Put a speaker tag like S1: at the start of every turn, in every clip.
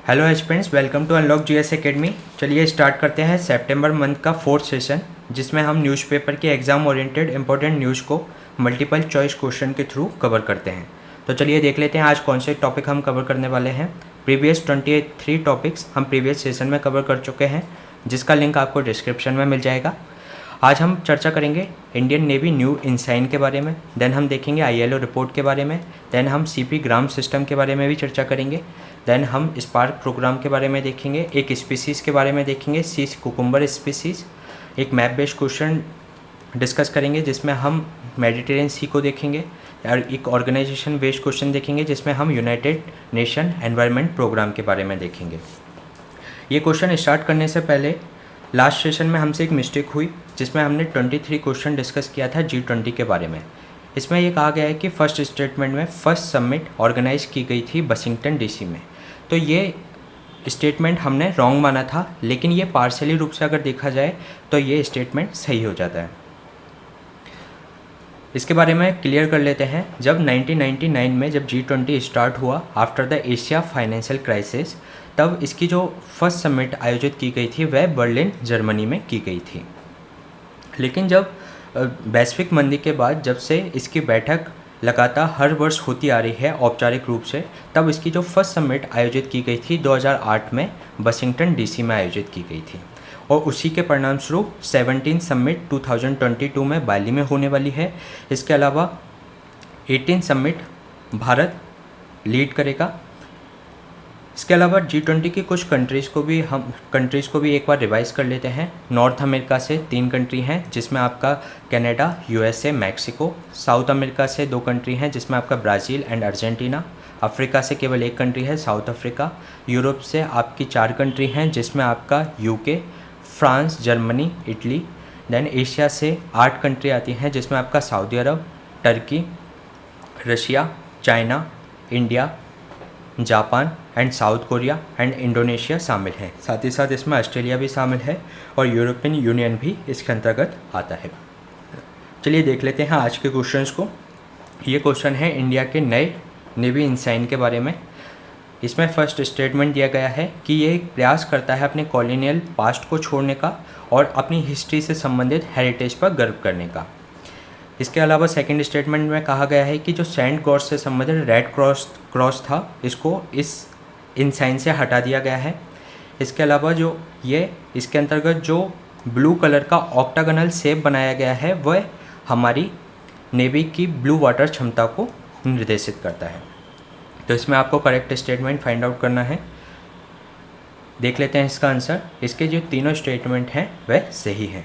S1: Hello aspirants, welcome to unlock GS academy. चलिए start करते हैं सितंबर मंथ का 4th सेशन, जिसमें हम न्यूज़पेपर के एग्ज़ाम ओरिएंटेड इंपॉर्टेंट न्यूज़ को मल्टीपल चॉइस क्वेश्चन के थ्रू कवर करते हैं। तो चलिए देख लेते हैं आज कौन से टॉपिक हम कवर करने वाले हैं। प्रीवियस 23 टॉपिक्स हम प्रीवियस सेशन में कवर कर चुके हैं, जिसका लिंक आपको डिस्क्रिप्शन में मिल जाएगा। आज हम चर्चा करेंगे इंडियन नेवी न्यू इंसाइन के बारे में, देन हम देखेंगे आईएलओ रिपोर्ट के बारे में, देन हम सीपी ग्राम सिस्टम के बारे में भी चर्चा करेंगे, देन हम स्पार्क प्रोग्राम के बारे में देखेंगे, एक स्पीसीज़ के बारे में देखेंगे, सी कुकुम्बर स्पीसीज़, एक मैप बेस्ड क्वेश्चन डिस्कस करेंगे जिसमें हम मेडिटेरियन सी को देखेंगे, और एक ऑर्गेनाइजेशन बेस्ड क्वेश्चन देखेंगे जिसमें हम यूनाइटेड नेशन एनवायरनमेंट प्रोग्राम के बारे में देखेंगे। ये क्वेश्चन स्टार्ट करने से पहले लास्ट सेशन में हमसे एक मिस्टेक हुई, जिसमें हमने 23 क्वेश्चन डिस्कस किया था G20 के बारे में। इसमें ये कहा गया है कि फर्स्ट स्टेटमेंट में फर्स्ट समिट ऑर्गेनाइज की गई थी वाशिंगटन डीसी में। तो ये स्टेटमेंट हमने रॉन्ग माना था, लेकिन ये पार्शियली रूप से अगर देखा जाए तो ये स्टेटमेंट सही हो जाता है। इसके बारे में क्लियर कर लेते हैं। जब 1999 में जब G20 स्टार्ट हुआ after the Asia financial crisis, तब इसकी जो फर्स्ट समिट आयोजित की गई थी वह बर्लिन जर्मनी में की गई थी। लेकिन जब वैश्विक मंदी के बाद जब से इसकी बैठक लगातार हर वर्ष होती आ रही है औपचारिक रूप से, तब इसकी जो फर्स्ट समिट आयोजित की गई थी 2008 में वाशिंगटन डीसी में आयोजित की गई थी, और उसी के परिणाम स्वरूप 17 समिट 2022 में बाली में होने वाली है। इसके अलावा 18 समिट भारत लीड करेगा। इसके अलावा G20 की कुछ कंट्रीज़ को भी एक बार रिवाइज कर लेते हैं। नॉर्थ अमेरिका से 3 कंट्री हैं, जिसमें आपका Canada, USA, Mexico. South America से 2 कंट्री हैं, जिसमें आपका ब्राज़ील एंड अर्जेंटीना। अफ्रीका से केवल 1 कंट्री है, साउथ अफ्रीका। यूरोप से आपकी 4 कंट्री हैं, जिसमें आपका UK, France, Germany, Italy. Then Asia से 8 कंट्री आती हैं, जिसमें आपका Saudi Arab, Turkey, Russia, China, India, Japan and South Korea and Indonesia शामिल हैं। साथ ही साथ इसमें ऑस्ट्रेलिया भी शामिल है और यूरोपियन यूनियन भी इसके अंतर्गत आता है। चलिए देख लेते हैं आज के क्वेश्चंस को। ये क्वेश्चन है इंडिया के नए नेवी इंसाइन के बारे में। इसमें फर्स्ट स्टेटमेंट दिया गया है कि ये एक प्रयास करता है अपने कॉलोनियल पास्ट को छोड़ने का और अपनी हिस्ट्री से संबंधित हेरिटेज पर गर्व करने का। इसके अलावा सेकंड स्टेटमेंट में कहा गया है कि जो सेंट गॉड से संबंधित रेड क्रॉस था, इसको इस इंसाइन से हटा दिया गया है। इसके अलावा जो ये इसके अंतर्गत जो ब्लू कलर का ऑक्टागोनल शेप बनाया गया है, वह हमारी नेवी की ब्लू वाटर क्षमता को निर्देशित करता है। तो इसमें आपको करेक्ट स्टेटमेंट फाइंड आउट करना है। देख लेते हैं इसका आंसर। इसके जो तीनों स्टेटमेंट हैं वह सही है।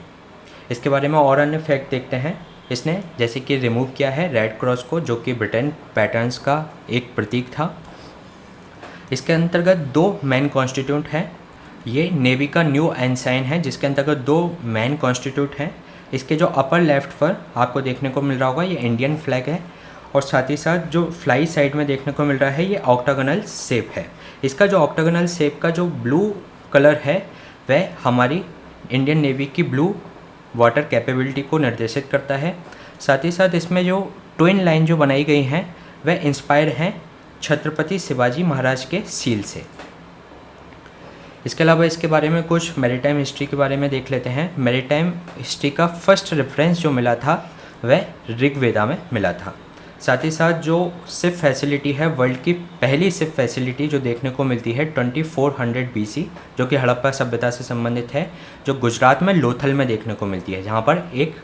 S1: इसके बारे में और अन्य फैक्ट देखते हैं। इसने जैसे कि रिमूव किया है रेड क्रॉस को, जो कि ब्रिटेन पैटर्न्स का एक प्रतीक था। इसके अंतर्गत 2 मेन कॉन्स्टिट्यूट हैं। ये नेवी का न्यू एनसाइन है, जिसके अंतर्गत 2 मेन कॉन्स्टिट्यूट हैं। इसके जो अपर लेफ्ट पर आपको देखने को मिल रहा होगा, ये इंडियन फ्लैग है, और साथ ही साथ जो फ्लाई साइड में देखने को मिल रहा है ये ऑक्टागोनल शेप है। इसका जो ऑक्टागोनल शेप का जो ब्लू कलर है, वह हमारी इंडियन नेवी की ब्लू वाटर कैपेबिलिटी को निर्देशित करता है। साथ ही साथ इसमें जो ट्विन लाइन जो बनाई गई हैं वह इंस्पायर हैं छत्रपति शिवाजी महाराज के सील से। इसके अलावा इसके बारे में कुछ मैरीटाइम हिस्ट्री के बारे में देख लेते हैं। मैरीटाइम हिस्ट्री का फर्स्ट रेफरेंस जो मिला था वह ऋग्वेदा में मिला था। साथ ही साथ जो शिप फैसिलिटी है, वर्ल्ड की पहली शिप फैसिलिटी जो देखने को मिलती है 2400 BC, जो कि हड़प्पा सभ्यता से संबंधित है, जो गुजरात में लोथल में देखने को मिलती है, जहाँ पर एक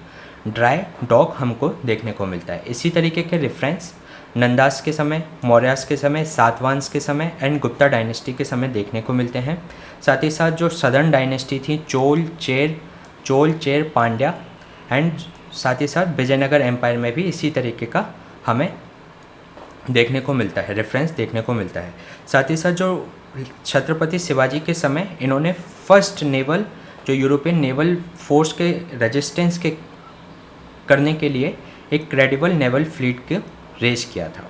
S1: ड्राई डॉक हमको देखने को मिलता है। इसी तरीके के रेफरेंस नंदास के समय, मौर्यास के समय, सातवांश के समय एंड गुप्ता डायनेस्टी के समय देखने को मिलते हैं। साथ ही साथ जो सदर्न डायनेस्टी थी, चोल, चेर, पांड्या एंड साथ ही साथ विजयनगर एम्पायर में भी इसी तरीके का हमें देखने को मिलता है, रेफरेंस देखने को मिलता है। साथ ही साथ जो छत्रपति शिवाजी के समय इन्होंने फर्स्ट नेवल जो यूरोपियन नेवल फोर्स के रेजिस्टेंस के करने के लिए एक क्रेडिबल नेवल फ्लीट को रेज किया था।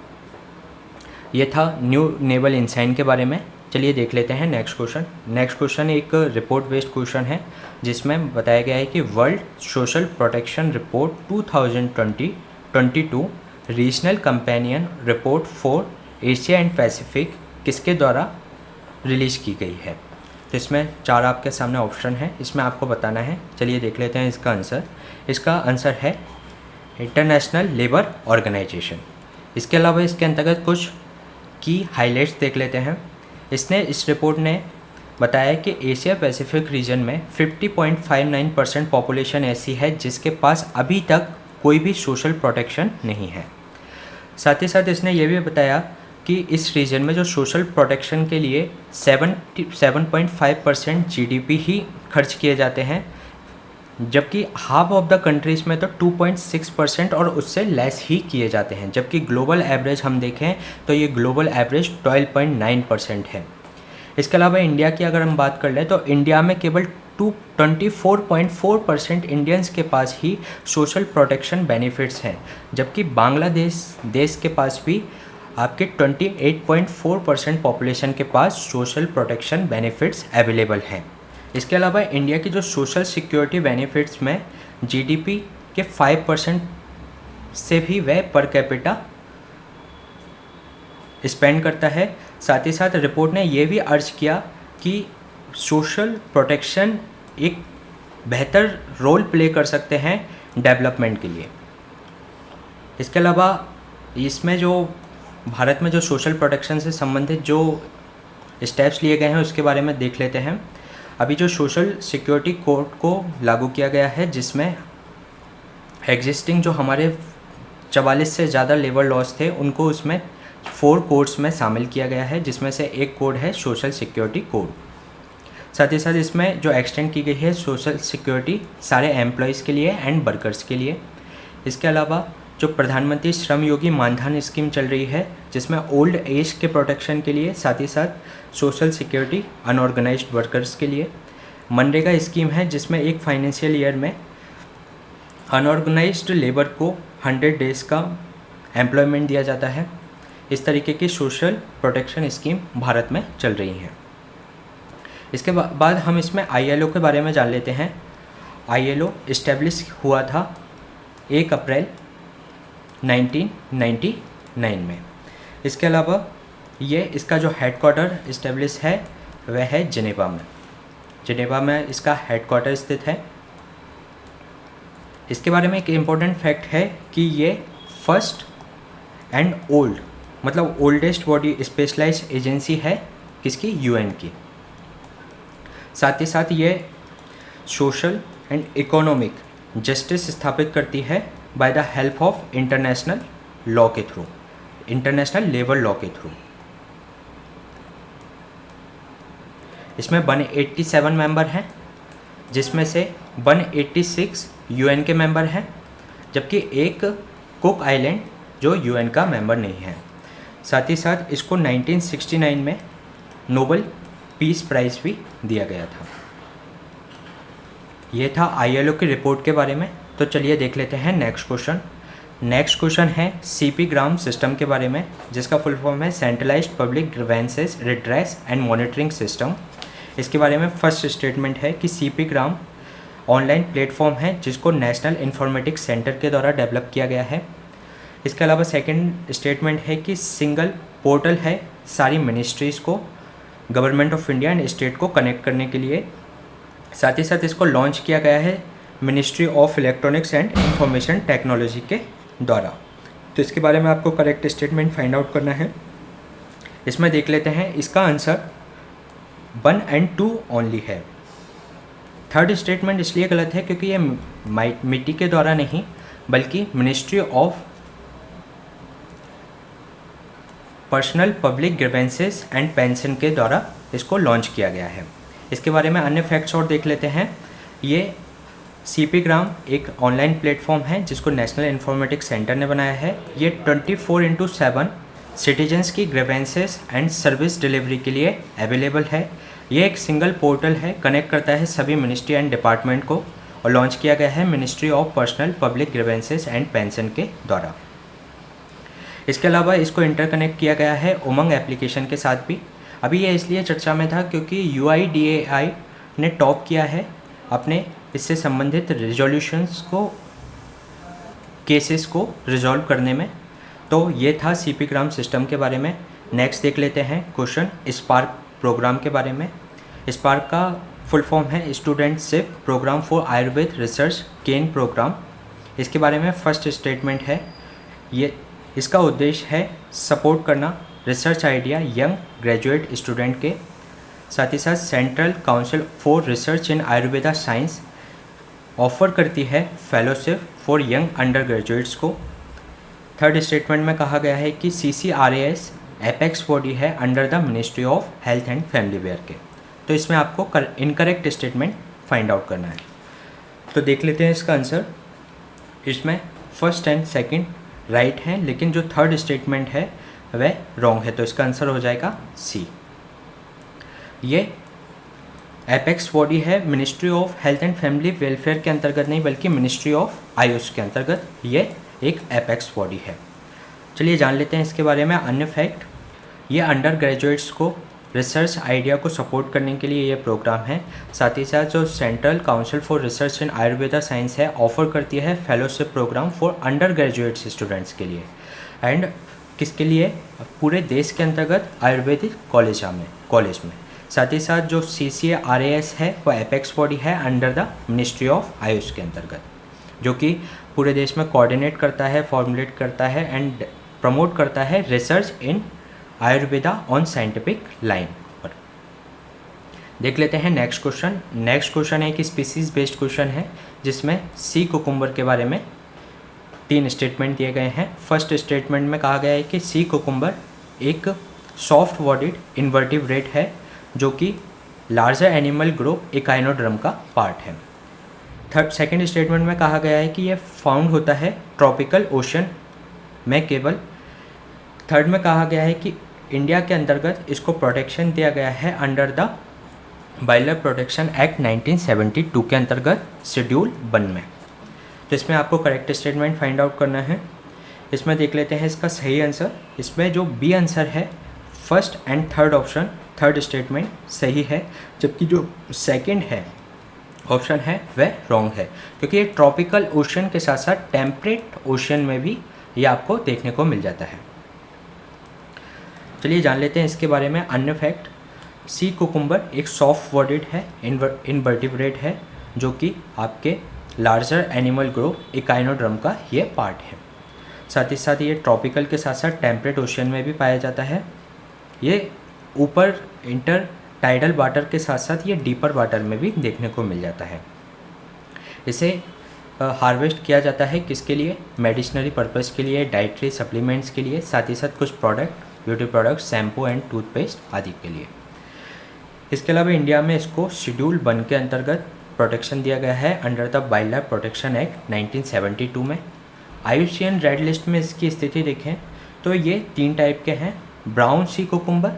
S1: ये था न्यू नेवल इंसाइन के बारे में। चलिए देख लेते हैं नेक्स्ट क्वेश्चन। नेक्स्ट क्वेश्चन एक रिपोर्ट बेस्ड क्वेश्चन है, जिसमें बताया गया है कि world social protection report 2022 regional companion report for Asia and Pacific किसके द्वारा रिलीज़ की गई है। तो इसमें 4 आपके सामने ऑप्शन है, इसमें आपको बताना है। चलिए देख लेते हैं इसका आंसर। इसका आंसर है इंटरनेशनल लेबर ऑर्गेनाइजेशन। इसके अलावा इसके अंतर्गत कुछ की हाइलाइट्स देख लेते हैं। इस रिपोर्ट ने बताया कि एशिया पैसिफिक रीजन में 50.59% पॉपुलेशन ऐसी है जिसके पास अभी तक कोई भी सोशल प्रोटेक्शन नहीं है। साथ ही साथ इसने ये भी बताया कि इस रीजन में जो सोशल प्रोटेक्शन के लिए 7.5% जीडीपी ही खर्च किए जाते हैं, जबकि हाफ ऑफ द कंट्रीज़ में तो 2.6% और उससे लेस ही किए जाते हैं। जबकि ग्लोबल एवरेज हम देखें तो ये ग्लोबल एवरेज 12.9% है। इसके अलावा इंडिया की अगर हम बात कर लें तो इंडिया में केवल 24.4% इंडियंस के पास ही सोशल प्रोटेक्शन बेनिफिट्स हैं, जबकि बांग्लादेश देश के पास भी आपके 28.4% पॉपुलेशन के पास सोशल प्रोटेक्शन बेनिफिट्स अवेलेबल हैं। इसके अलावा इंडिया की जो सोशल सिक्योरिटी बेनिफिट्स में जीडीपी के 5% से भी वह पर कैपिटा स्पेंड करता है। साथ ही साथ रिपोर्ट ने यह भी अर्ज किया कि सोशल प्रोटेक्शन एक बेहतर रोल प्ले कर सकते हैं डेवलपमेंट के लिए। इसके अलावा इसमें जो भारत में जो सोशल प्रोटेक्शन से संबंधित जो स्टेप्स लिए गए हैं उसके बारे में देख लेते हैं। अभी जो सोशल सिक्योरिटी कोड को लागू किया गया है, जिसमें एग्जिस्टिंग जो हमारे 44 से ज़्यादा लेबर लॉज थे उनको उसमें 4 कोड्स में शामिल किया गया है, जिसमें से एक कोड है सोशल सिक्योरिटी कोड। साथ ही साथ इसमें जो एक्सटेंड की गई है सोशल सिक्योरिटी सारे एम्प्लॉयज़ के लिए एंड वर्कर्स के लिए। इसके अलावा जो प्रधानमंत्री श्रम योगी मानधन स्कीम चल रही है, जिसमें ओल्ड एज के प्रोटेक्शन के लिए, साथ ही साथ सोशल सिक्योरिटी अनऑर्गेनाइज्ड वर्कर्स के लिए। मनरेगा स्कीम है जिसमें एक फाइनेंशियल ईयर में अनऑर्गेनाइज्ड लेबर को 100 डेज़ का एम्प्लॉयमेंट दिया जाता है। इस तरीके की सोशल प्रोटेक्शन स्कीम भारत में चल रही हैं। इसके बाद हम इसमें ILO के बारे में जान लेते हैं। ILO इस्टेब्लिश हुआ था 1 अप्रैल 1999 में। इसके अलावा इसका जो हेडक्वार्टर इस्टेब्लिश है वह है जिनेवा में। जिनेवा में इसका हेडक्वार्टर स्थित है। इसके बारे में एक इम्पोर्टेंट फैक्ट है कि ये फर्स्ट एंड मतलब ओल्डेस्ट बॉडी स्पेशलाइज्ड एजेंसी है किसकी, UN की। साथ ही साथ ये सोशल एंड इकोनॉमिक जस्टिस स्थापित करती है by the help of international law के थ्रू, इंटरनेशनल लेबर लॉ के थ्रू। इसमें 187 मेंबर हैं, जिसमें से 186 UN के मेंबर हैं, जबकि एक कुक आइलैंड जो UN का मेंबर नहीं है। साथ ही साथ इसको 1969 में नोबेल पीस प्राइज़ भी दिया गया था। ये था ILO की रिपोर्ट के बारे में। तो चलिए देख लेते हैं नेक्स्ट क्वेश्चन। नेक्स्ट क्वेश्चन है CP ग्राम सिस्टम के बारे में, जिसका फुल फॉर्म है centralised public grievances redress and monitoring system. इसके बारे में फर्स्ट स्टेटमेंट है कि CP ग्राम ऑनलाइन प्लेटफॉर्म है जिसको नेशनल इंफॉर्मेटिक्स सेंटर के द्वारा डेवलप किया गया है। इसके अलावा सेकंड स्टेटमेंट है कि सिंगल पोर्टल है सारी मिनिस्ट्रीज़ को, government of India and state को कनेक्ट करने के लिए। साथ ही साथ इसको लॉन्च किया गया है ministry of electronics and information technology के द्वारा। तो इसके बारे में आपको करेक्ट स्टेटमेंट फाइंड आउट करना है। इसमें देख लेते हैं, इसका आंसर 1 और 2 ओनली है। थर्ड स्टेटमेंट इसलिए गलत है क्योंकि ये मिट्टी के द्वारा नहीं बल्कि ministry of personnel public grievances and pension के द्वारा इसको लॉन्च किया गया है। इसके बारे में अन्य फैक्ट्स और देख लेते हैं। ये CP ग्राम एक ऑनलाइन प्लेटफॉर्म है जिसको नेशनल इंफॉर्मेटिक्स सेंटर ने बनाया है। ये 24/7 सिटीजन्स की ग्रीवेंसेस एंड सर्विस डिलीवरी के लिए अवेलेबल है। ये एक सिंगल पोर्टल है, कनेक्ट करता है सभी मिनिस्ट्री एंड डिपार्टमेंट को, और लॉन्च किया गया है ministry of personnel public grievances and pension के द्वारा। इसके अलावा इसको इंटरकनेक्ट किया गया है उमंग एप्लीकेशन के साथ भी। अभी ये इसलिए चर्चा में था क्योंकि UIDAI ने टॉप किया है अपने इससे संबंधित रिजोल्यूशंस को, केसेस को रिजॉल्व करने में। तो ये था CP ग्राम सिस्टम के बारे में। नेक्स्ट देख लेते हैं क्वेश्चन स्पार्क प्रोग्राम के बारे में। स्पार्क का फुल फॉर्म है studentship programme for Ayurveda research ken programme. इसके बारे में फर्स्ट स्टेटमेंट है, ये इसका उद्देश्य है सपोर्ट करना research idea young graduate student के। साथ ही साथ central council for research in Ayurveda science offer करती है fellowship for young under graduates को। थर्ड स्टेटमेंट में कहा गया है कि CCRAS एपेक्स बॉडी है under the ministry of health and family वेयर के। तो इसमें आपको इनकरेक्ट स्टेटमेंट फाइंड आउट करना है। तो देख लेते हैं इसका आंसर। इसमें फर्स्ट एंड सेकंड राइट हैं, लेकिन जो थर्ड स्टेटमेंट है वह रॉन्ग है। तो इसका आंसर हो जाएगा सी। ये एपेक्स बॉडी है ministry of health and family welfare के अंतर्गत नहीं, बल्कि मिनिस्ट्री ऑफ आयुष के अंतर्गत ये एक एपेक्स बॉडी है। चलिए जान लेते हैं इसके बारे में अन्य फैक्ट। ये अंडर ग्रेजुएट्स को रिसर्च आइडिया को सपोर्ट करने के लिए ये प्रोग्राम है। साथ ही साथ जो central council for research in Ayurveda science है ऑफर करती है fellowship programme for under graduates students के लिए। एंड किसके लिए? पूरे देश के अंतर्गत आयुर्वेदिक कॉलेज में। साथ ही साथ जो CCRAS है वो एपेक्स बॉडी है under the ministry of Ayush के अंतर्गत, जो कि पूरे देश में कोऑर्डिनेट करता है, फॉर्मुलेट करता है एंड प्रमोट करता है research in Ayurveda on scientific line पर। देख लेते हैं नेक्स्ट क्वेश्चन। नेक्स्ट क्वेश्चन एक स्पीसीज बेस्ड क्वेश्चन है, जिसमें सी कुकुम्बर के बारे में 3 स्टेटमेंट दिए गए हैं। फर्स्ट स्टेटमेंट में कहा गया है कि सी कुकुम्बर एक सॉफ्ट बॉडीड इन्वर्टिब्रेट है, जो कि लार्जर एनिमल ग्रुप इकाइनोड्रम का पार्ट है। सेकंड स्टेटमेंट में कहा गया है कि यह फाउंड होता है ट्रॉपिकल ओशन में केवल। थर्ड में कहा गया है कि इंडिया के अंतर्गत इसको प्रोटेक्शन दिया गया है under the wild protection act 1972 के अंतर्गत शेड्यूल 1 में। तो इसमें आपको करेक्ट स्टेटमेंट फाइंड आउट करना है। इसमें देख लेते हैं इसका सही आंसर। इसमें जो बी आंसर है, first and third option, third statement सही है, जबकि जो सेकंड है ऑप्शन है वह रॉन्ग है, क्योंकि ये ट्रॉपिकल ओशन के साथ साथ टेम्परेट ओशन में भी ये आपको देखने को मिल जाता है। चलिए जान लेते हैं इसके बारे में अन्य फैक्ट। सी कुकुम्बर एक सॉफ्ट बॉडीड है, इनवर्टिब्रेट है, जो कि आपके लार्जर एनिमल ग्रुप इकाइनोड्रम का ये पार्ट है। साथ ही साथ ये ट्रॉपिकल के साथ साथ टेम्परेट ओशन में भी पाया जाता है। ये ऊपर इंटर टाइडल वाटर के साथ साथ ये डीपर वाटर में भी देखने को मिल जाता है। इसे हार्वेस्ट किया जाता है किसके लिए? मेडिसिनरी पर्पस के लिए, डाइटरी सप्लीमेंट्स के लिए, साथ ही साथ कुछ product, beauty products, shampoo and toothpaste आदि के लिए। इसके अलावा इंडिया में इसको शेड्यूल 1 के अंतर्गत प्रोटेक्शन दिया गया है under the wild life protection act 1972 में। IUCN रेड लिस्ट में इसकी स्थिति देखें तो ये 3 टाइप के हैं: brown sea cucumber,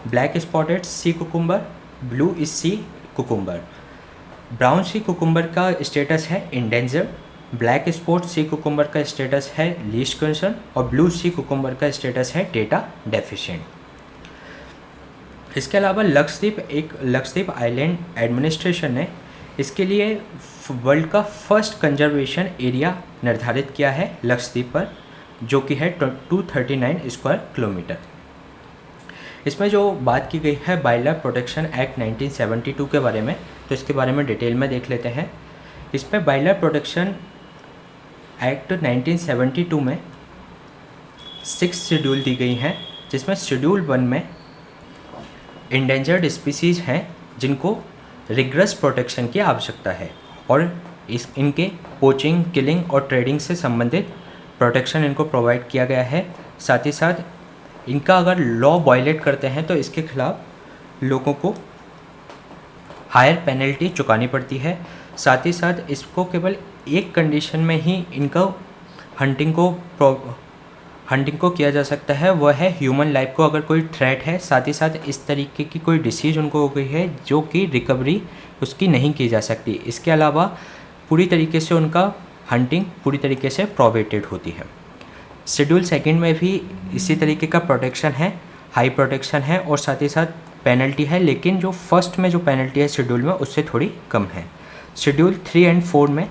S1: black spotted sea cucumber, blue sea cucumber. Brown sea cucumber का स्टेटस है endangered, black spot sea cucumber का स्टेटस है लीस्ट कंसर्न और ब्लू सी कुकुम्बर का स्टेटस है डेटा डेफिशिएंट। इसके अलावा लक्षद्वीप आइलैंड एडमिनिस्ट्रेशन ने इसके लिए वर्ल्ड का फर्स्ट कंजर्वेशन एरिया निर्धारित किया है लक्षद्वीप पर, जो कि है 239 स्क्वायर किलोमीटर। इसमें जो बात की गई है वाइल्ड लाइफ प्रोटेक्शन एक्ट 1972 के बारे में, तो इसके बारे में डिटेल में देख लेते हैं। इसमें वाइल्ड लाइफ प्रोटेक्शन एक्ट 1972 में 6 शेड्यूल दी गई हैं, जिसमें शेड्यूल 1 में इंडेंजर्ड स्पीसीज़ हैं जिनको रिग्रेस प्रोटेक्शन की आवश्यकता है और इनके पोचिंग, किलिंग और ट्रेडिंग से संबंधित प्रोटेक्शन इनको प्रोवाइड किया गया है। साथ ही साथ इनका अगर लॉ वायलेट करते हैं तो इसके खिलाफ लोगों को हायर पेनल्टी चुकानी पड़ती है। साथ ही साथ इसको केवल एक कंडीशन में ही इनका हंटिंग को किया जा सकता है, वह है ह्यूमन लाइफ को अगर कोई थ्रेट है। साथ ही साथ इस तरीके की कोई डिसीज़ उनको हो गई है जो कि रिकवरी उसकी नहीं की जा सकती। इसके अलावा पूरी तरीके से उनका हंटिंग पूरी तरीके से प्रोहिबिटेड होती है। शेड्यूल 2 में भी इसी तरीके का प्रोटेक्शन है, हाई प्रोटेक्शन है और साथ ही साथ पेनल्टी है, लेकिन जो फर्स्ट में जो पेनल्टी है शेड्यूल में उससे थोड़ी कम है। शेड्यूल 3 एंड 4 में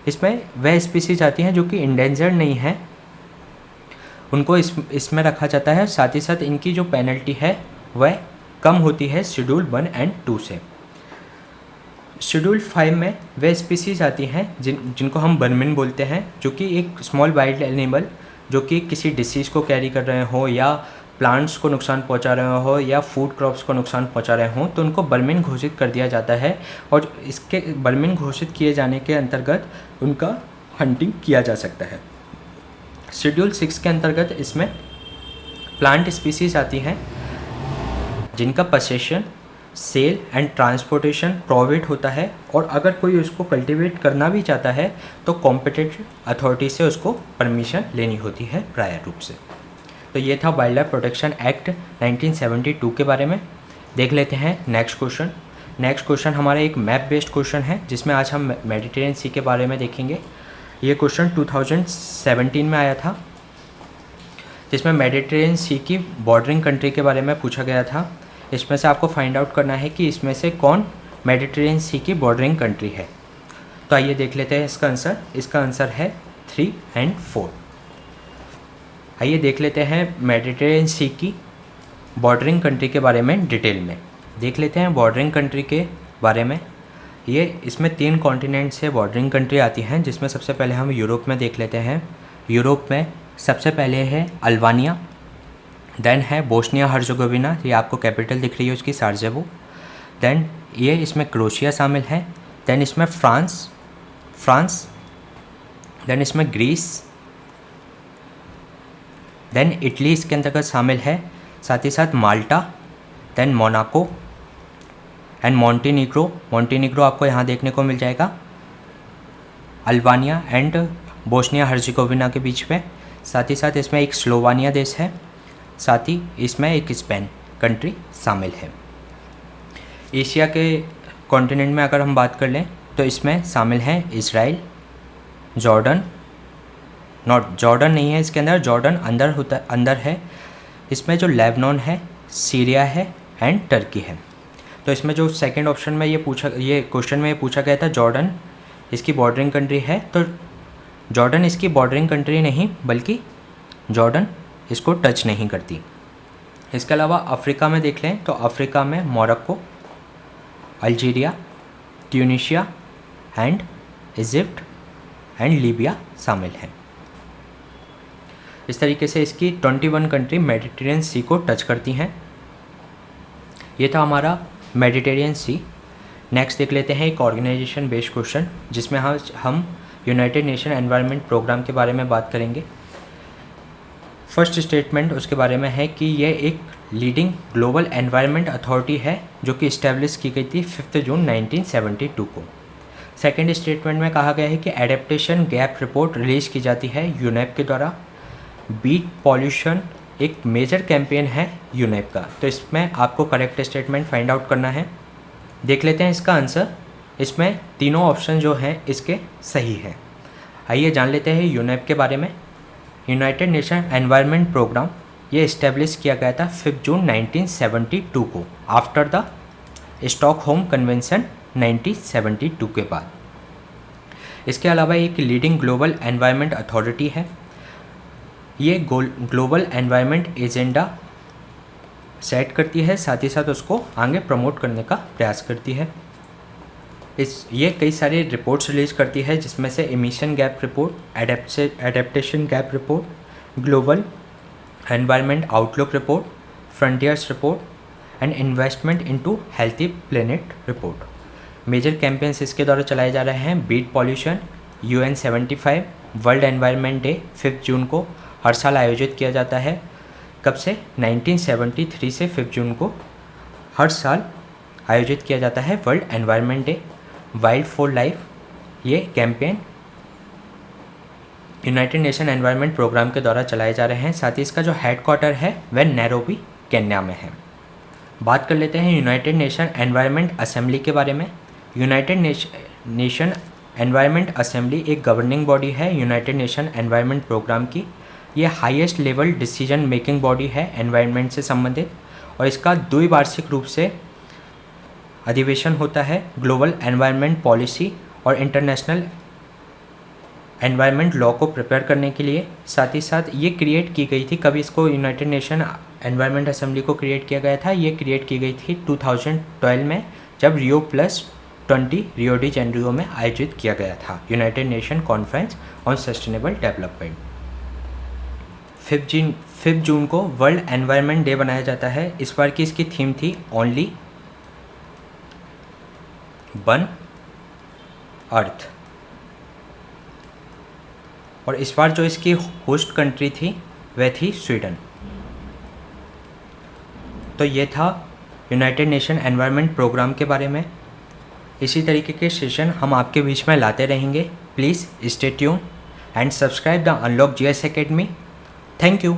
S1: इसमें वह स्पीसीज आती हैं जो कि इंडेंजर्ड नहीं है, उनको इसमें रखा जाता है। साथ ही साथ इनकी जो पेनल्टी है वह कम होती है शेड्यूल 1 एंड 2 से। शेड्यूल 5 में वे स्पीसीज आती हैं जिनको हम वर्मिन बोलते हैं, जो कि एक स्मॉल वाइल्ड एनिमल जो कि किसी डिसीज़ को कैरी कर रहे हो या प्लांट्स को नुकसान पहुंचा रहे हो या फूड क्रॉप्स को नुकसान पहुंचा रहे हो, तो उनको वर्मिन घोषित कर दिया जाता है और इसके वर्मिन घोषित किए जाने के अंतर्गत उनका हंटिंग किया जा सकता है। शेड्यूल 6 के अंतर्गत इसमें प्लांट स्पीसीज आती हैं जिनका possession, sale and transportation prohibit होता है, और अगर कोई उसको कल्टीवेट करना भी चाहता है तो कॉम्पिटेटिव अथॉरिटी से उसको परमिशन लेनी होती है प्रायर रूप से। तो ये था वाइल्ड लाइफ प्रोटेक्शन एक्ट 1972 के बारे में। देख लेते हैं नेक्स्ट क्वेश्चन। नेक्स्ट क्वेश्चन हमारा एक मैप बेस्ड क्वेश्चन है, जिसमें आज हम मेडिटेरियन सी के बारे में देखेंगे। ये क्वेश्चन 2017 में आया था, जिसमें मेडिटेरियन सी की बॉर्डरिंग कंट्री के बारे में पूछा गया था। इसमें से आपको फाइंड आउट करना है कि इसमें से कौन मेडिटेरियन सी की बॉर्डरिंग कंट्री है। तो आइए देख लेते हैं इसका आंसर। इसका आंसर है 3 और 4। आइए देख लेते हैं मेडिटेरियन सी की बॉर्डरिंग कंट्री के बारे में डिटेल में। देख लेते हैं बॉर्डरिंग कंट्री के बारे में। ये इसमें 3 कॉन्टिनेंट से बॉर्डरिंग कंट्री आती हैं, जिसमें सबसे पहले हम यूरोप में देख लेते हैं। यूरोप में सबसे पहले है अल्बानिया, देन है बोस्निया हर्ज़ेगोविना, ये आपको कैपिटल दिख रही है उसकी साराजेवो। देन ये इसमें क्रोएशिया शामिल है। देन इसमें फ्रांस, देन इसमें ग्रीस, देन इटली इसके अंतर्गत शामिल है, साथ ही साथ माल्टा, देन मोनाको एंड मॉन्टेनिग्रो आपको यहाँ देखने को मिल जाएगा अल्बानिया एंड बोस्निया हर्ज़ेगोविना के बीच में। साथ ही साथ इसमें एक स्लोवानिया देश है, साथ ही इसमें एक स्पेन कंट्री शामिल है। एशिया के कॉन्टिनेंट में अगर हम बात कर लें तो इसमें शामिल हैं इजराइल, जॉर्डन नहीं है इसके अंदर, जॉर्डन अंदर है। इसमें जो लेबनान है, सीरिया है एंड टर्की है। तो इसमें जो सेकंड ऑप्शन में ये क्वेश्चन में ये पूछा गया था जॉर्डन इसकी बॉर्डरिंग कंट्री है, तो जॉर्डन इसकी बॉर्डरिंग कंट्री नहीं, बल्कि जॉर्डन इसको टच नहीं करती। इसके अलावा अफ्रीका में देख लें तो अफ्रीका में Morocco, Algeria, Tunisia and Egypt and Libya शामिल हैं। इस तरीके से इसकी 21 कंट्री मेडिटेरियन सी को टच करती हैं। ये था हमारा मेडिटेरियन सी। नेक्स्ट देख लेते हैं एक ऑर्गेनाइजेशन बेस्ड क्वेश्चन, जिसमें हम यूनाइटेड नेशन एनवायरनमेंट प्रोग्राम के बारे में बात करेंगे। फर्स्ट स्टेटमेंट उसके बारे में है कि ये एक लीडिंग ग्लोबल एनवायरनमेंट अथॉरिटी है जो कि इस्टेब्लिश की गई थी 5 जून 1972 को। सेकेंड स्टेटमेंट में कहा गया है कि एडेप्टेशन गैप रिपोर्ट रिलीज़ की जाती है यूनेप के द्वारा। बीट पॉल्यूशन एक मेजर कैंपेन है यूनेप का। तो इसमें आपको करेक्ट स्टेटमेंट फाइंड आउट करना है। देख लेते हैं इसका आंसर। इसमें तीनों ऑप्शन जो हैं इसके सही हैं। आइए जान लेते हैं यूनेप के बारे में। यूनाइटेड नेशन एनवायरनमेंट प्रोग्राम ये इस्टेब्लिश किया गया था 5 जून 1972 को, आफ्टर द स्टॉकहोम कन्वेंशन 1972 के बाद। इसके अलावा एक लीडिंग ग्लोबल एनवायरनमेंट अथॉरिटी है। ये ग्लोबल एनवायरनमेंट एजेंडा सेट करती है, साथ ही साथ उसको आगे प्रमोट करने का प्रयास करती है। ये कई सारे रिपोर्ट्स रिलीज करती है, जिसमें से emission gap report, adaptation gap report, global environment outlook report, frontiers report and investment into healthy planet report. Major campaigns इसके द्वारा चलाए जा रहे हैं। Beat pollution UN 75 world environment day 5 जून को हर साल आयोजित किया जाता है। कब से? 1973 से 5 जून को हर साल आयोजित किया जाता है World environment Day. Wild for Life ये campaign United Nation Environment Programme के द्वारा चलाए जा रहे हैं। साथ ही इसका जो हेडक्वार्टर है वह नैरोबी केन्या में है। बात कर लेते हैं यूनाइटेड नेशन एनवायरनमेंट असेंबली के बारे में। यूनाइटेड नेशन एनवायरनमेंट असेंबली एक गवर्निंग बॉडी है यूनाइटेड नेशन एनवायरनमेंट प्रोग्राम की। ये highest level decision making body है एनवायरनमेंट से संबंधित, और इसका द्विवार्षिक रूप से अधिवेशन होता है ग्लोबल एनवायरनमेंट पॉलिसी और इंटरनेशनल एनवायरनमेंट लॉ को प्रिपेयर करने के लिए। साथ ही साथ ये क्रिएट की गई थी, कभी इसको यूनाइटेड नेशन एनवायरनमेंट असेंबली को क्रिएट किया गया था, ये क्रिएट की गई थी 2012 में, जब Rio+20 रियो डी जेनेरियो में आयोजित किया गया था United nation conference on sustainable development. 5 जून को वर्ल्ड एनवायरनमेंट डे बनाया जाता है। इस बार की इसकी थीम थी ओनली वन अर्थ, और इस बार जो इसकी होस्ट कंट्री थी वह थी स्वीडन। तो ये था यूनाइटेड नेशन एनवायरनमेंट प्रोग्राम के बारे में। इसी तरीके के सेशन हम आपके बीच में लाते रहेंगे। Please stay tune and subscribe the unlock GS academy. Thank you.